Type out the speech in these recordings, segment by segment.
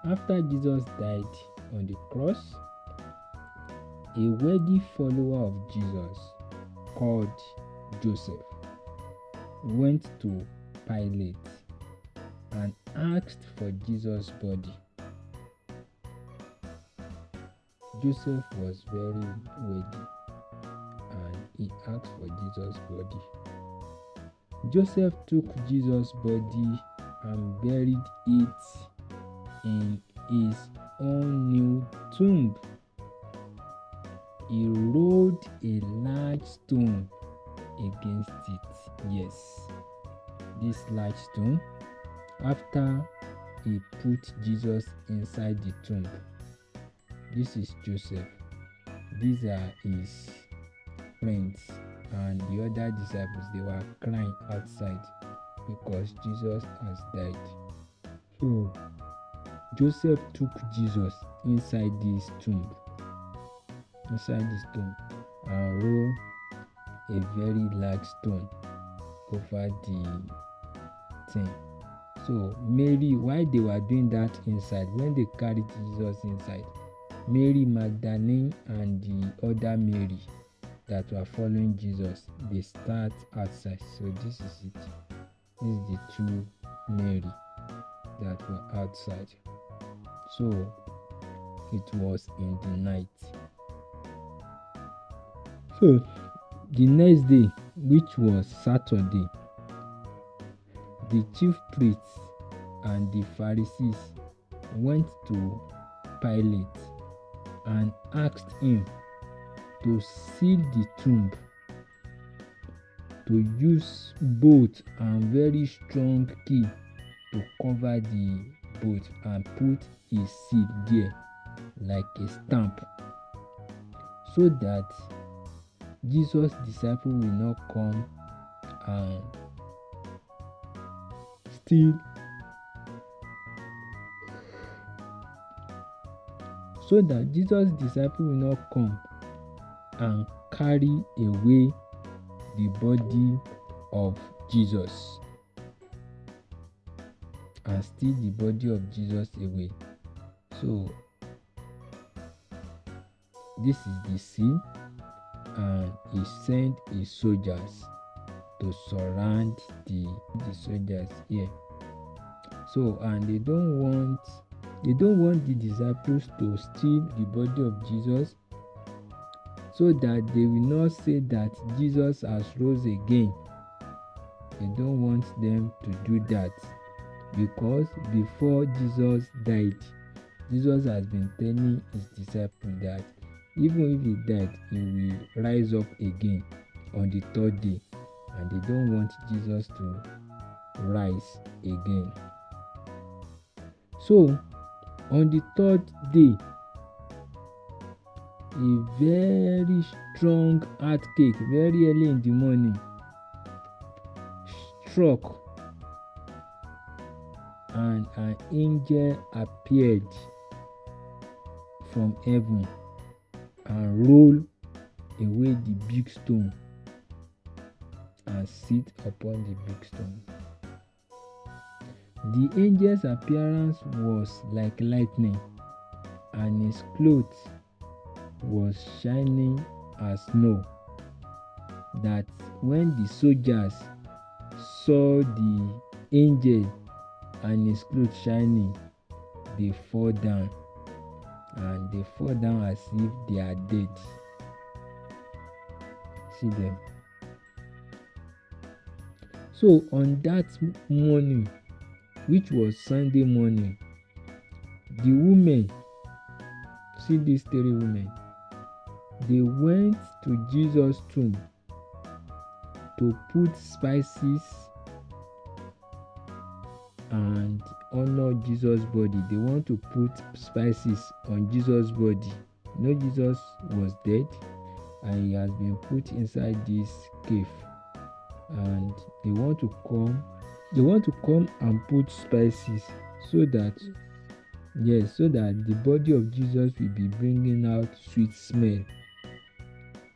After Jesus died on the cross, a worthy follower of Jesus called Joseph went to Pilate and asked for Jesus' body. Joseph was very worthy and he asked for Jesus' body. Joseph took Jesus' body and buried it in his own new tomb. He rolled a large stone against it. Yes, this large stone, after he put Jesus inside the tomb. This is Joseph. These are his friends and the other disciples. They were crying outside because Jesus has died. So Joseph took Jesus inside this tomb and rolled a very large stone over the thing. So Mary, while they were doing that inside, when they carried Jesus inside, Mary Magdalene and the other Mary that were following Jesus, they start outside. So this is it. This is the two Mary that were outside. So it was in the night. So the next day, which was Saturday, the chief priests and the Pharisees went to Pilate and asked him to seal the tomb, to use bolt and very strong key to cover the bolt and put a seal there like a stamp, so that Jesus' disciple will not come and steal, so that Jesus' disciple will not come and carry away the body of Jesus and steal the body of Jesus away. So this is the scene, and he sent his soldiers to surround the soldiers here. So, and they don't want the disciples to steal the body of Jesus, so that they will not say that Jesus has rose again. They don't want them to do that, because before Jesus died, Jesus has been telling his disciples that even if he died, he will rise up again on the third day, and they don't want Jesus to rise again. So on the third day, a very strong earthquake, very early in the morning, struck, and an angel appeared from heaven and rolled away the big stone and sit upon the big stone. The angel's appearance was like lightning, and his clothes was shining as snow, that when the soldiers saw the angel and his clothes shining, they fall down, and they fall down as if they are dead. See them. So on that morning, which was Sunday morning, the women, see these three women, they went to Jesus' tomb to put spices and honor Jesus' body. They want to put spices on Jesus' body. You know, Jesus was dead and he has been put inside this cave, and they want to come and put spices, so that the body of Jesus will be bringing out sweet smell.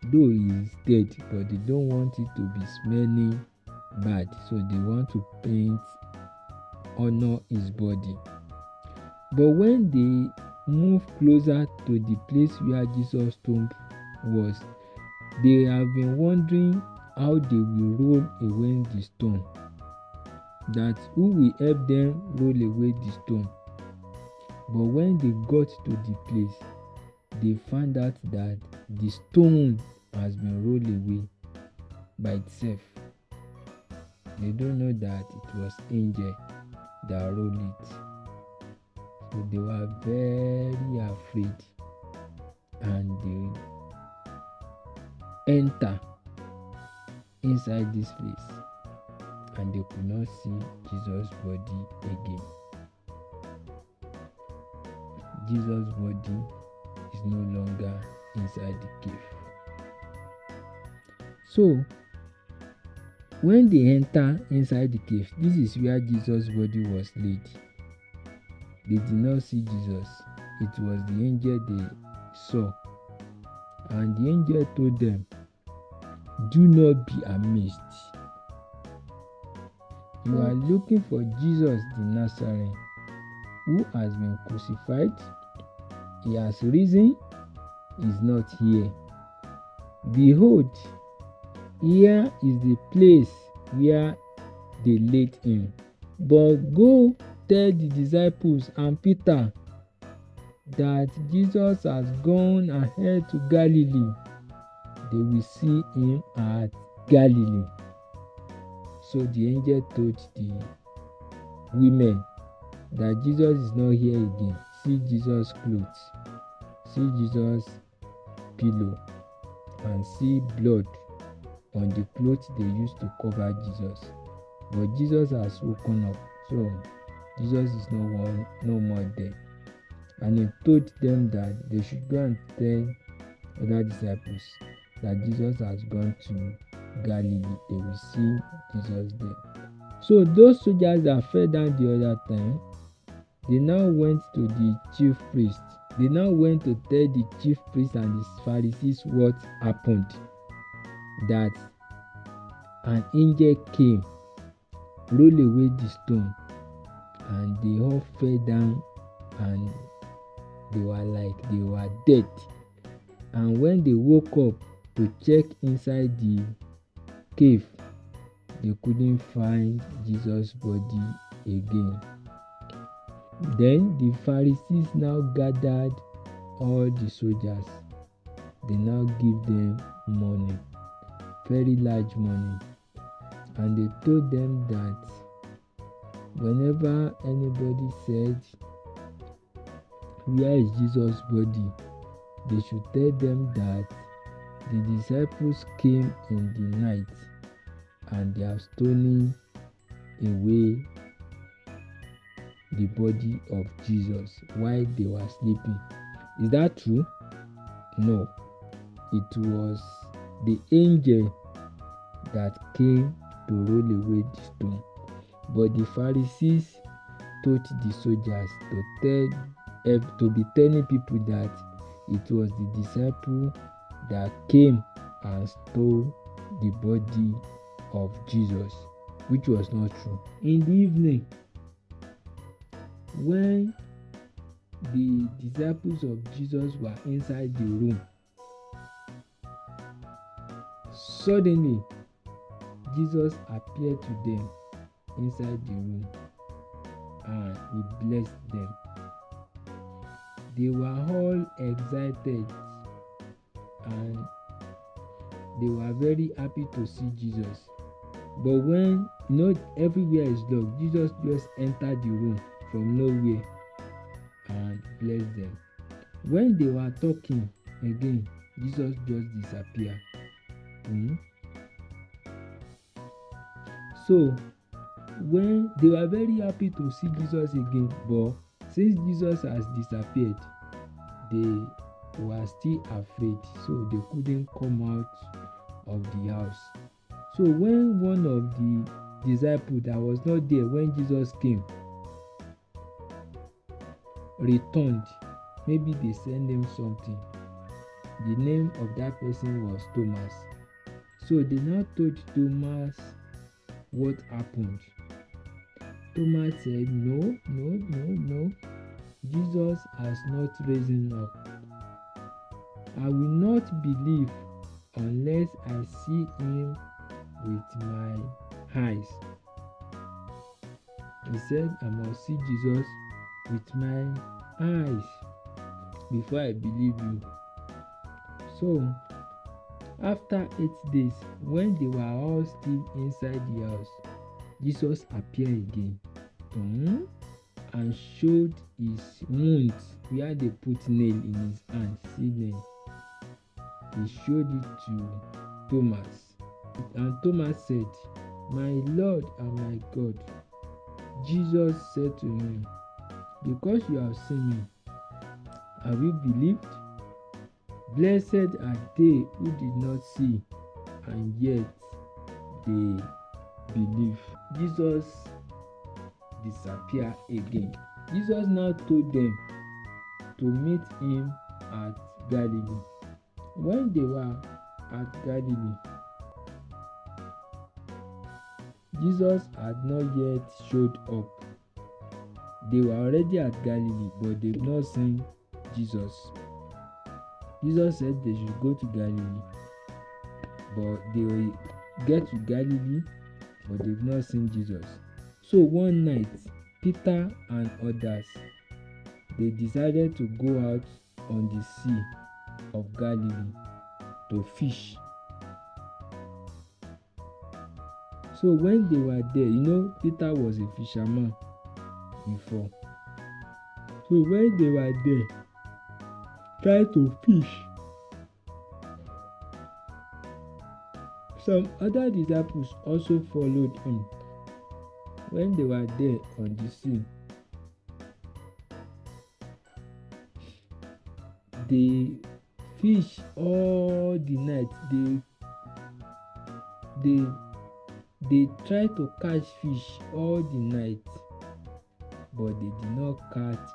Though he is dead, but they don't want it to be smelling bad, so they want to honor his body. But when they move closer to the place where Jesus' tomb was, they have been wondering how they will roll away the stone. That who will help them roll away the stone? But when they got to the place, they found out that the stone has been rolled away by itself. They don't know that it was angel that rolled it. So they were very afraid, and they enter inside this place, and they could not see Jesus' body again. Jesus' body is no longer inside the cave. So when they enter inside the cave, this is where Jesus' body was laid. They did not see Jesus. It was the angel they saw. And the angel told them, "Do not be amazed. You are looking for Jesus the Nazarene, who has been crucified. He has risen. He is not here. Behold, here is the place where they laid him. But go tell the disciples and Peter that Jesus has gone ahead to Galilee. They will see him at Galilee." So the angel told the women that Jesus is not here again. See Jesus' clothes, see Jesus' pillow, and see blood on the clothes they used to cover Jesus. But Jesus has woken up, so Jesus is no more there. And he told them that they should go and tell other disciples that Jesus has gone to Galilee. They will see Jesus there. So those soldiers that fell down the other time, they now went to the chief priest. They now went to tell the chief priest and the Pharisees what happened. That an angel came, rolled away the stone, and they all fell down, and they were dead. And when they woke up to check inside the cave, they couldn't find Jesus' body again. Then the Pharisees now gathered all the soldiers. They now give them money, very large money, and they told them that whenever anybody said, "Where is Jesus' body?" they should tell them that the disciples came in the night and they have stolen away the body of Jesus while they were sleeping. Is that true? No. It was the angel that came to roll away the stone. But the Pharisees told the soldiers to be telling people that it was the disciple that came and stole the body of Jesus, which was not true. In the evening, when the disciples of Jesus were inside the room, suddenly Jesus appeared to them inside the room and he blessed them. They were all excited and they were very happy to see Jesus. But when everywhere is locked, Jesus just entered the room from nowhere and blessed them. When they were talking again, Jesus just disappeared. So when they were very happy to see Jesus again, but since Jesus has disappeared, they were still afraid, so they couldn't come out of the house. So when one of the disciples that was not there when Jesus came returned, maybe they sent him something. The name of that person was Thomas. So they now told Thomas what happened. Thomas said, No. Jesus has not risen up. I will not believe unless I see him with my eyes. He said, I must see Jesus with my eyes before I believe you. So, after 8 days, when they were all still inside the house, Jesus appeared again and showed his wounds where they put nail in his hand. See nail. He showed it to Thomas. And Thomas said, My Lord and my God. Jesus said to him, Because you have seen me, have you believed? Blessed are they who did not see, and yet they believe. Jesus disappeared again. Jesus now told them to meet him at Galilee. When they were at Galilee, Jesus had not yet showed up. They were already at Galilee, but they've not seen Jesus. Jesus said they should go to Galilee, but they will get to Galilee, but they've not seen Jesus. So one night, Peter and others, they decided to go out on the sea of Galilee to fish. So when they were there, Peter was a fisherman before. So when they were there, trying to fish, some other disciples also followed him. When they were there on the sea, they fish all the night. They tried to catch fish all the night, but they did not catch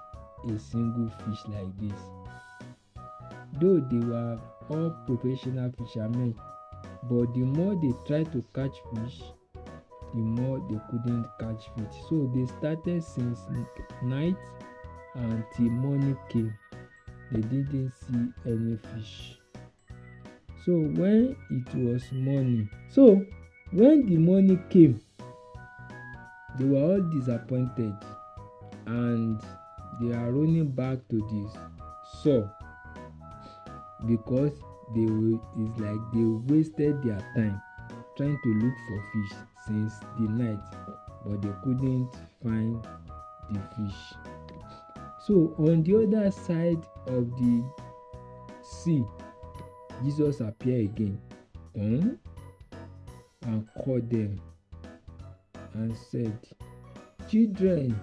a single fish like this. Though they were all professional fishermen, but the more they tried to catch fish, the more they couldn't catch fish. So they started since night until morning came. They didn't see any fish. So when it was morning, when the morning came, they were all disappointed and they are running back to this shore because it's like they wasted their time trying to look for fish since the night, but they couldn't find the fish. So on the other side of the sea, Jesus appeared again and called them and said, Children,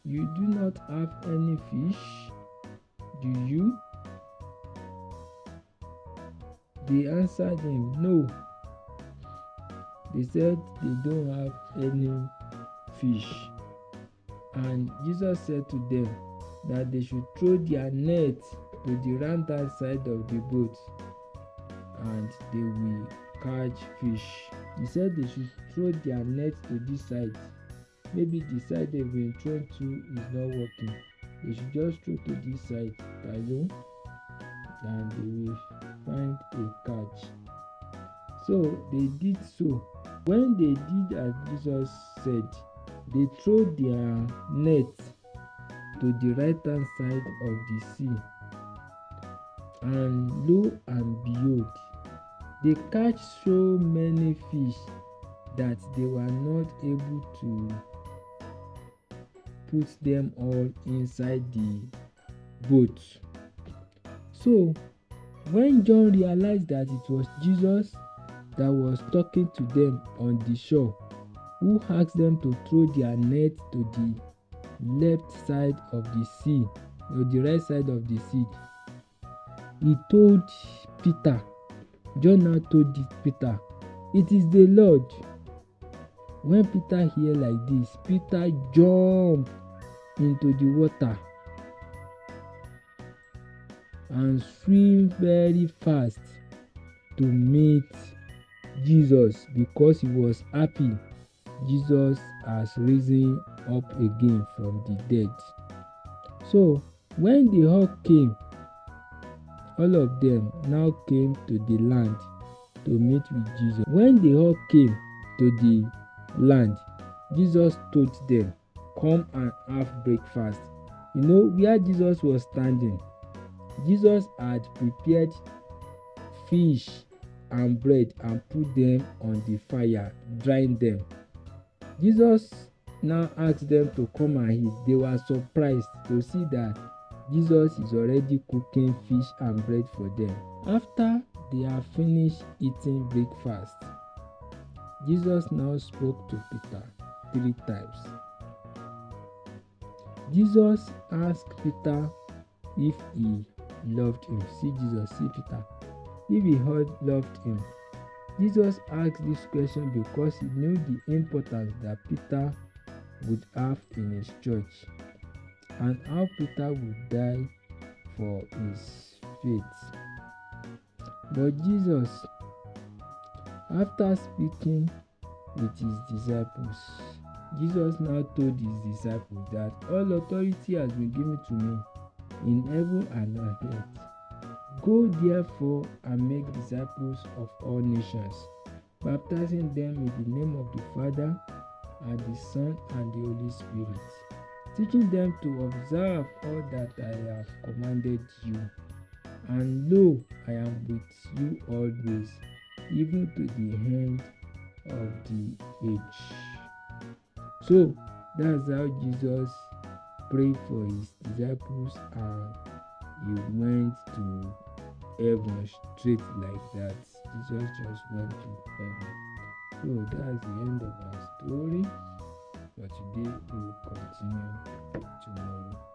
you do not have any fish, do you? They answered him, No. They said they don't have any fish. And Jesus said to them that they should throw their net to the right-hand side of the boat and they will catch fish. He said they should throw their net to this side. Maybe the side they've been thrown to is not working. They should just throw to this side alone and they will find a catch. So they did so. When they did as Jesus said, they threw their net to the right-hand side of the sea. And lo and behold, they catch so many fish that they were not able to put them all inside the boat. So when John realized that it was Jesus that was talking to them on the shore, who asked them to throw their net to the left side of the sea, or the right side of the sea, he told Peter, John now told Peter, it is the Lord. When Peter heard like this, Peter jumped into the water and swam very fast to meet Jesus because he was happy Jesus has risen up again from the dead. So when the hawk came, all of them now came to the land to meet with Jesus. When the hawk came to the land, Jesus told them, "Come and have breakfast." You know where Jesus was standing? Jesus had prepared fish and bread and put them on the fire, drying them. Jesus now asked them to come and eat. They were surprised to see that Jesus is already cooking fish and bread for them. After they have finished eating breakfast, Jesus now spoke to Peter 3 times. Jesus asked Peter if he loved him. See Jesus, see Peter. If he had loved him. Jesus asked this question because he knew the importance that Peter would have in his church and how Peter would die for his faith. But Jesus, after speaking with his disciples, Jesus now told his disciples that all authority has been given to me in heaven and on earth. Go therefore and make disciples of all nations, baptizing them in the name of the Father and the Son and the Holy Spirit, teaching them to observe all that I have commanded you. And lo, I am with you always, even to the end of the age. So that's how Jesus prayed for his disciples, and he went to heaven straight like that. Jesus just went to heaven. So that's the end of our story. But today we will continue tomorrow.